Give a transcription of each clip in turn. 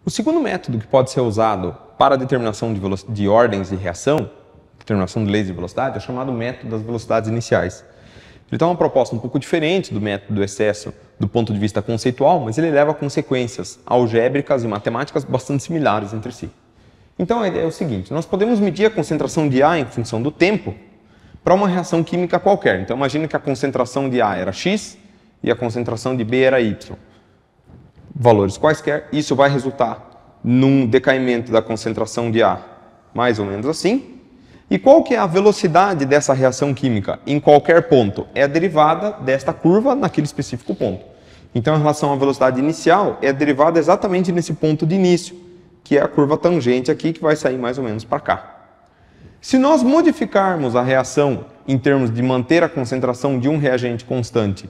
O segundo método que pode ser usado para a determinação de ordens de reação, determinação de leis de velocidade, é chamado método das velocidades iniciais. Ele tem uma proposta um pouco diferente do método do excesso do ponto de vista conceitual, mas ele leva a consequências algébricas e matemáticas bastante similares entre si. Então a ideia é o seguinte, nós podemos medir a concentração de A em função do tempo para uma reação química qualquer. Então imagine que a concentração de A era X e a concentração de B era Y. Valores quaisquer, isso vai resultar num decaimento da concentração de A, mais ou menos assim. E qual que é a velocidade dessa reação química em qualquer ponto? É a derivada desta curva naquele específico ponto. Então, em relação à velocidade inicial, é a derivada exatamente nesse ponto de início, que é a curva tangente aqui, que vai sair mais ou menos para cá. Se nós modificarmos a reação em termos de manter a concentração de um reagente constante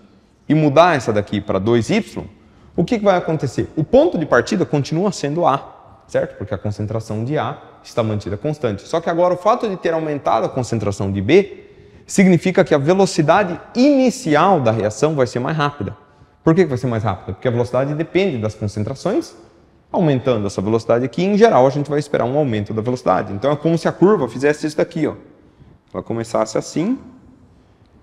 e mudar essa daqui para 2Y, o que vai acontecer? O ponto de partida continua sendo A, certo? Porque a concentração de A está mantida constante. Só que agora o fato de ter aumentado a concentração de B significa que a velocidade inicial da reação vai ser mais rápida. Por que vai ser mais rápida? Porque a velocidade depende das concentrações. Aumentando essa velocidade aqui, em geral, a gente vai esperar um aumento da velocidade. Então é como se a curva fizesse isso daqui, ó. Ela começasse assim,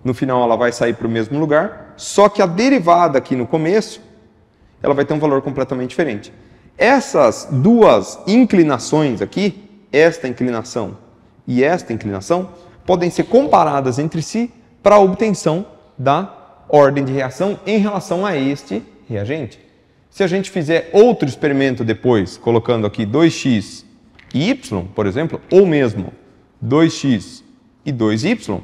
no final ela vai sair para o mesmo lugar, só que a derivada aqui no começo, ela vai ter um valor completamente diferente. Essas duas inclinações aqui, esta inclinação e esta inclinação, podem ser comparadas entre si para a obtenção da ordem de reação em relação a este reagente. Se a gente fizer outro experimento depois, colocando aqui 2x e y, por exemplo, ou mesmo 2x e 2y,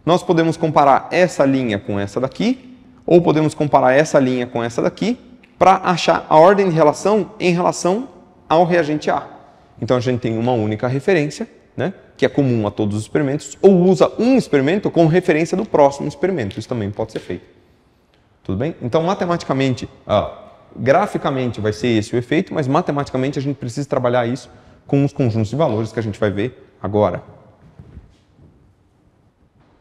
nós podemos comparar essa linha com essa daqui, ou podemos comparar essa linha com essa daqui, para achar a ordem de relação em relação ao reagente A. Então a gente tem uma única referência, né, que é comum a todos os experimentos, ou usa um experimento como referência do próximo experimento. Isso também pode ser feito. Tudo bem? Então matematicamente, graficamente vai ser esse o efeito, mas matematicamente a gente precisa trabalhar isso com os conjuntos de valores que a gente vai ver agora.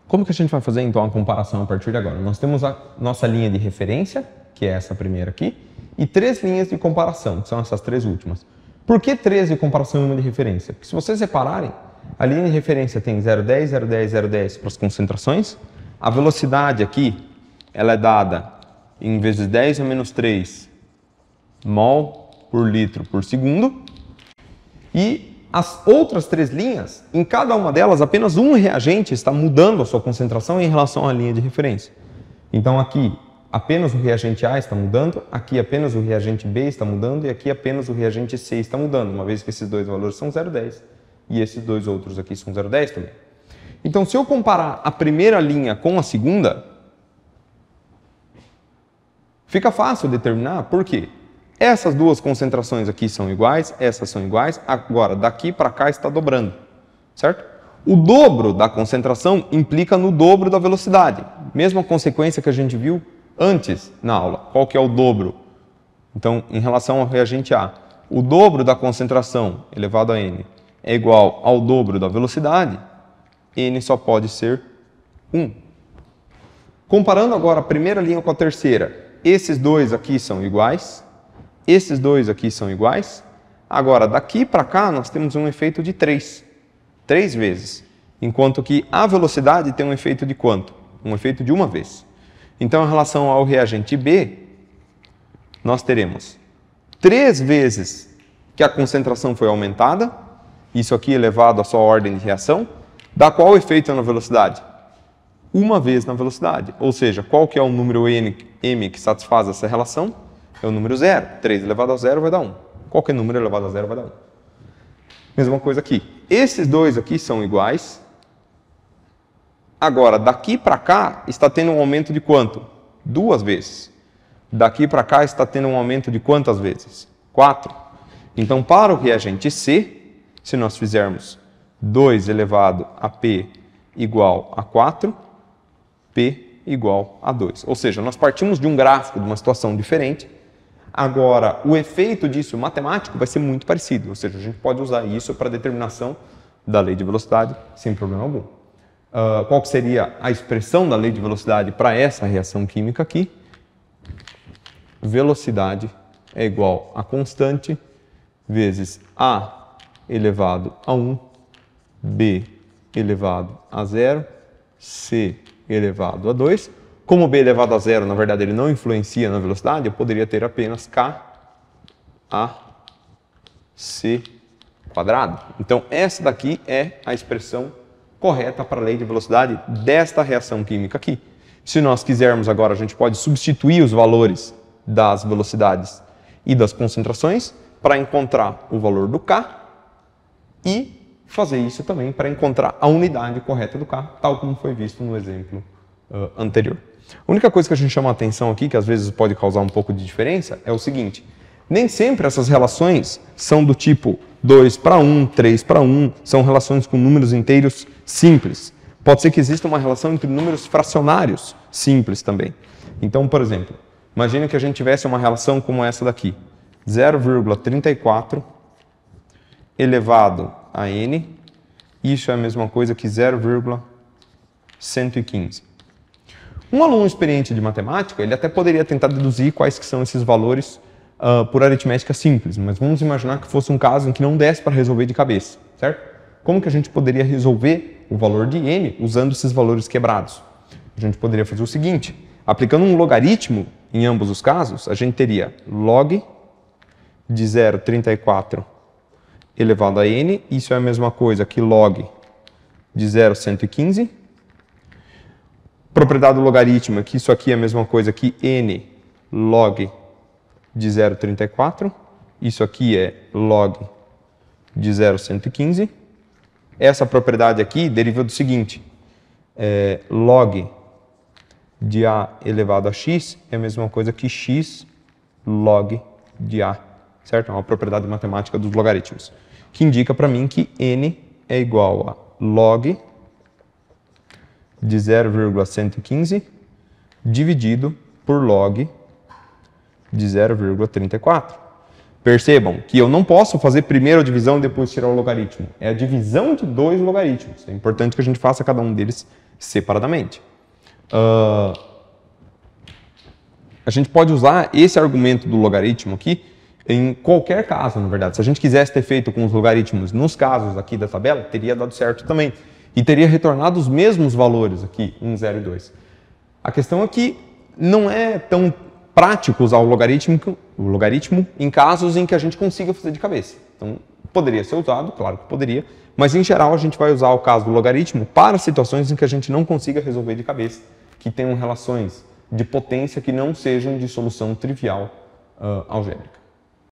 Como que a gente vai fazer então a comparação a partir de agora? Nós temos a nossa linha de referência, que é essa primeira aqui, e 3 linhas de comparação, que são essas 3 últimas. Por que 3 de comparação e uma de referência? Porque se vocês repararem, a linha de referência tem 0,10, 0,10, 0,10 para as concentrações. A velocidade aqui, ela é dada em vezes 10 a menos 3 mol por litro por segundo. E as outras 3 linhas, em cada uma delas, apenas um reagente está mudando a sua concentração em relação à linha de referência. Então aqui, apenas o reagente A está mudando, aqui apenas o reagente B está mudando e aqui apenas o reagente C está mudando, uma vez que esses dois valores são 0,10 e esses dois outros aqui são 0,10 também. Então, se eu comparar a primeira linha com a segunda, fica fácil determinar por quê. Essas duas concentrações aqui são iguais, essas são iguais, agora daqui para cá está dobrando, certo? O dobro da concentração implica no dobro da velocidade, mesma consequência que a gente viu antes na aula. Qual que é o dobro? Então, em relação ao reagente A, o dobro da concentração elevado a n é igual ao dobro da velocidade, n só pode ser 1. Comparando agora a primeira linha com a terceira, esses dois aqui são iguais, esses dois aqui são iguais. Agora, daqui para cá, nós temos um efeito de 3 vezes, enquanto que a velocidade tem um efeito de quanto? Um efeito de 1 vez. Então, em relação ao reagente B, nós teremos 3 vezes que a concentração foi aumentada, isso aqui elevado à sua ordem de reação, dá qual efeito na velocidade? 1 vez na velocidade. Ou seja, qual que é o número m que satisfaz essa relação? É o número 0. 3 elevado a 0 vai dar 1. Qualquer número elevado a 0 vai dar 1. Mesma coisa aqui. Esses dois aqui são iguais. Agora, daqui para cá, está tendo um aumento de quanto? 2 vezes. Daqui para cá, está tendo um aumento de quantas vezes? 4. Então, para o reagente C, se nós fizermos 2 elevado a P igual a 4, P igual a 2. Ou seja, nós partimos de um gráfico, de uma situação diferente. Agora, o efeito disso matemático vai ser muito parecido. Ou seja, a gente pode usar isso para determinação da lei de velocidade sem problema algum. Qual que seria a expressão da lei de velocidade para essa reação química aqui? Velocidade é igual a constante vezes A elevado a 1, B elevado a 0, C elevado a 2. Como B elevado a 0, na verdade, ele não influencia na velocidade, eu poderia ter apenas K a C quadrado. Então, essa daqui é a expressão correta para a lei de velocidade desta reação química aqui. Se nós quisermos agora, a gente pode substituir os valores das velocidades e das concentrações para encontrar o valor do K e fazer isso também para encontrar a unidade correta do K, tal como foi visto no exemplo anterior. A única coisa que a gente chama a atenção aqui, que às vezes pode causar um pouco de diferença, é o seguinte: nem sempre essas relações são do tipo 2 para 1, 3 para 1, são relações com números inteiros simples. Pode ser que exista uma relação entre números fracionários simples também. Então, por exemplo, imagine que a gente tivesse uma relação como essa daqui, 0,34 elevado a n, isso é a mesma coisa que 0,115. Um aluno experiente de matemática, ele até poderia tentar deduzir quais que são esses valores por aritmética simples, mas vamos imaginar que fosse um caso em que não desse para resolver de cabeça, certo? Como que a gente poderia resolver o valor de n usando esses valores quebrados? A gente poderia fazer o seguinte: aplicando um logaritmo em ambos os casos, a gente teria log de 0,34 elevado a n, isso é a mesma coisa que log de 0,115. Propriedade do logaritmo é que isso aqui é a mesma coisa que n log de 0,34. Isso aqui é log de 0,115. Essa propriedade aqui deriva do seguinte: log de a elevado a x é a mesma coisa que x log de a, certo? É uma propriedade matemática dos logaritmos, que indica para mim que n é igual a log de 0,115 dividido por log de 0,34. Percebam que eu não posso fazer primeiro a divisão e depois tirar o logaritmo. É a divisão de dois logaritmos. É importante que a gente faça cada um deles separadamente. A gente pode usar esse argumento do logaritmo aqui em qualquer caso, na verdade. Se a gente quisesse ter feito com os logaritmos nos casos aqui da tabela, teria dado certo também. E teria retornado os mesmos valores aqui, 1, 0 e 2. A questão é que não é tão prático usar o logaritmo em casos em que a gente consiga fazer de cabeça. Então, poderia ser usado, claro que poderia, mas em geral a gente vai usar o caso do logaritmo para situações em que a gente não consiga resolver de cabeça, que tenham relações de potência que não sejam de solução trivial algébrica.